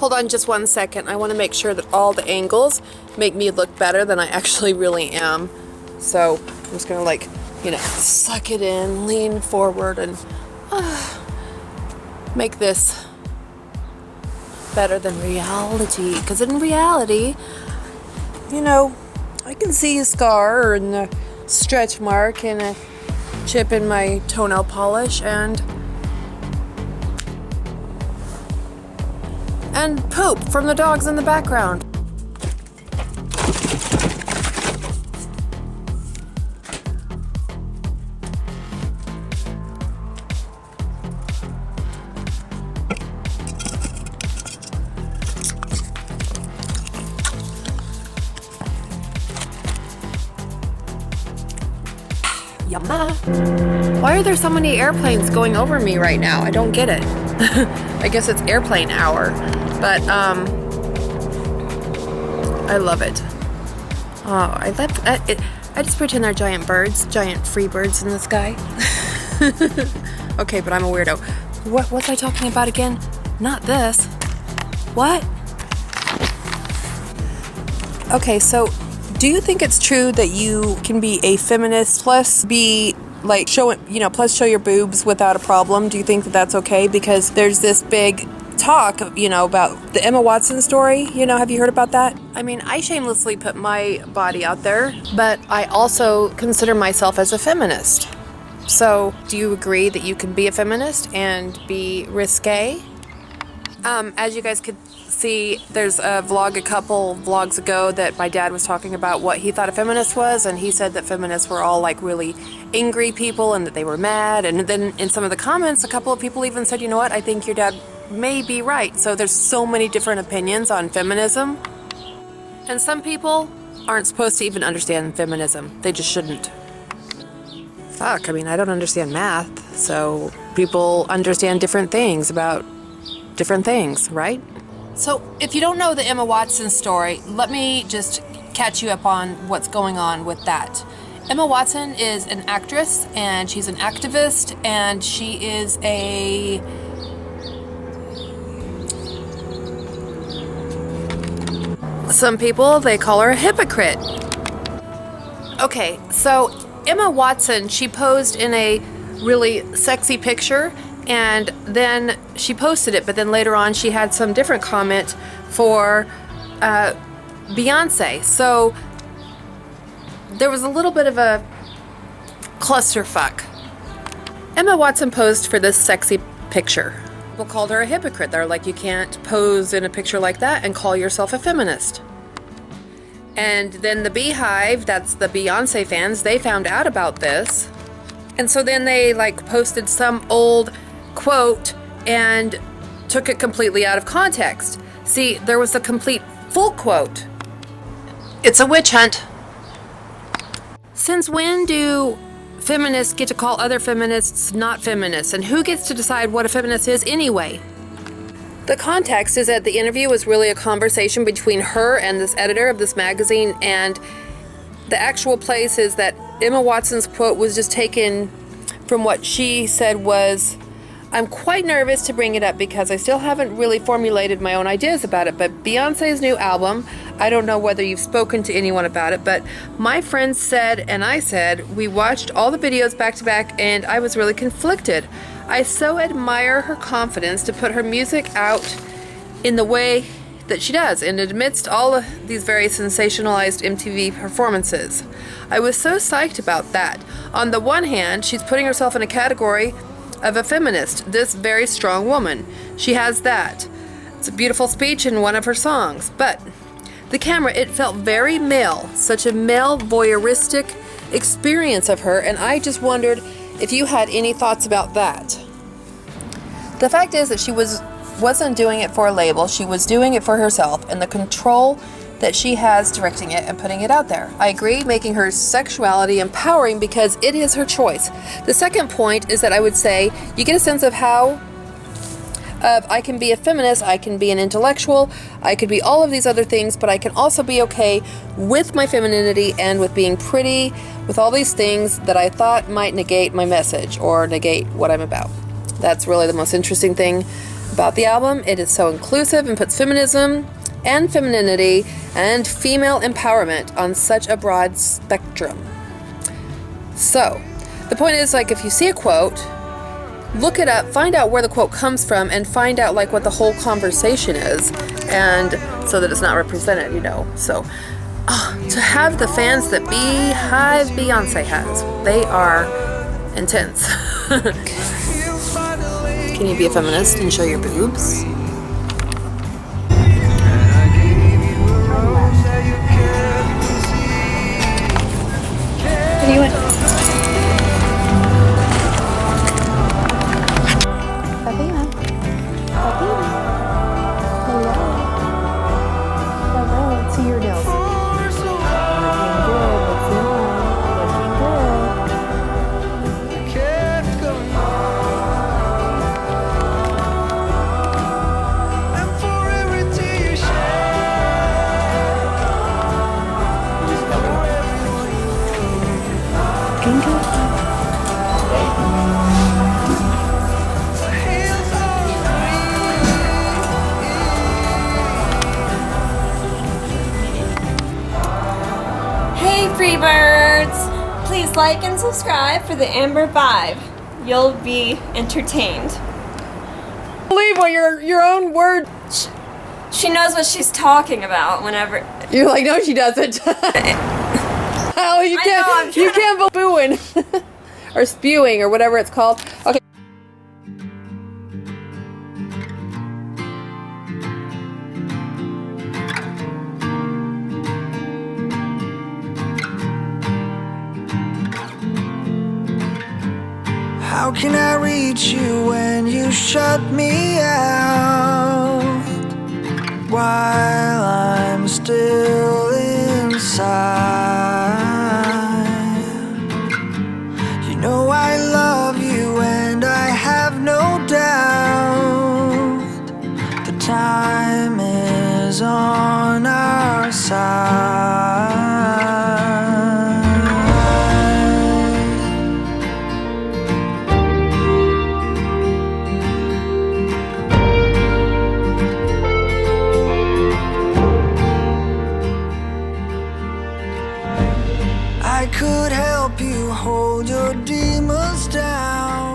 Hold on just one second. I want to make sure that all the angles make me look better than I actually really am. So I'm just gonna like, suck it in, lean forward, and make this better than reality. Because in reality, I can see a scar and a stretch mark and a chip in my toenail polish and poop from the dogs in the background. Yumma. Why are there so many airplanes going over me right now? I don't get it. I guess it's airplane hour, but I love it. Oh, I love it. I just pretend they're giant birds, giant free birds in the sky. Okay, but I'm a weirdo. What was I talking about again? Not this. What? Okay, so do you think it's true that you can be a feminist plus be like plus show your boobs without a problem? Do you think that that's okay? Because there's this big talk, about the Emma Watson story. Have you heard about that? I mean, I shamelessly put my body out there, but I also consider myself as a feminist. So, do you agree that you can be a feminist and be risque? As you guys could see, there's a vlog a couple vlogs ago that my dad was talking about what he thought a feminist was, and he said that feminists were all like really angry people and that they were mad. And then in some of the comments, a couple of people even said, you know what, I think your dad may be right. So there's so many different opinions on feminism, and some people aren't supposed to even understand feminism. They just shouldn't. Fuck, I mean, I don't understand math, so people understand different things about different things, right? So if you don't know the Emma Watson story, let me just catch you up on what's going on with that. Emma Watson is an actress, and she's an activist, and she is some people, they call her a hypocrite. Okay, so Emma Watson, she posed in a really sexy picture, and then she posted it, but then later on she had some different comment for Beyonce. So there was a little bit of a clusterfuck. Emma Watson posed for this sexy picture. People called her a hypocrite. They're like, you can't pose in a picture like that and call yourself a feminist. And then the Beehive, that's the Beyonce fans, they found out about this. And so then they posted some old quote and took it completely out of context. See, there was a complete full quote. It's a witch hunt. Since when do feminists get to call other feminists not feminists? And who gets to decide what a feminist is anyway? The context is that the interview was really a conversation between her and this editor of this magazine, and the actual place is that Emma Watson's quote was just taken from what she said was, I'm quite nervous to bring it up because I still haven't really formulated my own ideas about it, but Beyonce's new album, I don't know whether you've spoken to anyone about it, but my friends said, and I said, we watched all the videos back to back and I was really conflicted. I so admire her confidence to put her music out in the way that she does, and amidst all of these very sensationalized MTV performances. I was so psyched about that. On the one hand, she's putting herself in a category of a feminist, this very strong woman. She has that. It's a beautiful speech in one of her songs, but the camera, it felt very male, such a male voyeuristic experience of her, and I just wondered if you had any thoughts about that. The fact is that she wasn't doing it for a label, she was doing it for herself, and the control that she has directing it and putting it out there. I agree, making her sexuality empowering because it is her choice. The second point is that I would say you get a sense of how I can be a feminist, I can be an intellectual, I could be all of these other things, but I can also be okay with my femininity and with being pretty, with all these things that I thought might negate my message or negate what I'm about. That's really the most interesting thing about the album. It is so inclusive and puts feminism and femininity and female empowerment on such a broad spectrum. So, the point is, like, if you see a quote, look it up, find out where the quote comes from, and find out, like, what the whole conversation is, and so that it's not represented, you know. So, to have the fans that Beehive Beyonce has, they are intense. Can you be a feminist and show your boobs? What do you want? Fatima. Fatima. Hello. Hello. See your nails. Looking good. What's your name? Looking good. Hey Freebirds! Please like and subscribe for the Amber Vibe. You'll be entertained. Believe what your own word. She knows what she's talking about whenever... You're like, no, she doesn't. Oh, you can't. You can't be booing or spewing or whatever it's called. Okay. How can I reach you when you shut me out? While I'm still inside. You know I love you and I have no doubt. The time is on our side. I could help you hold your demons down.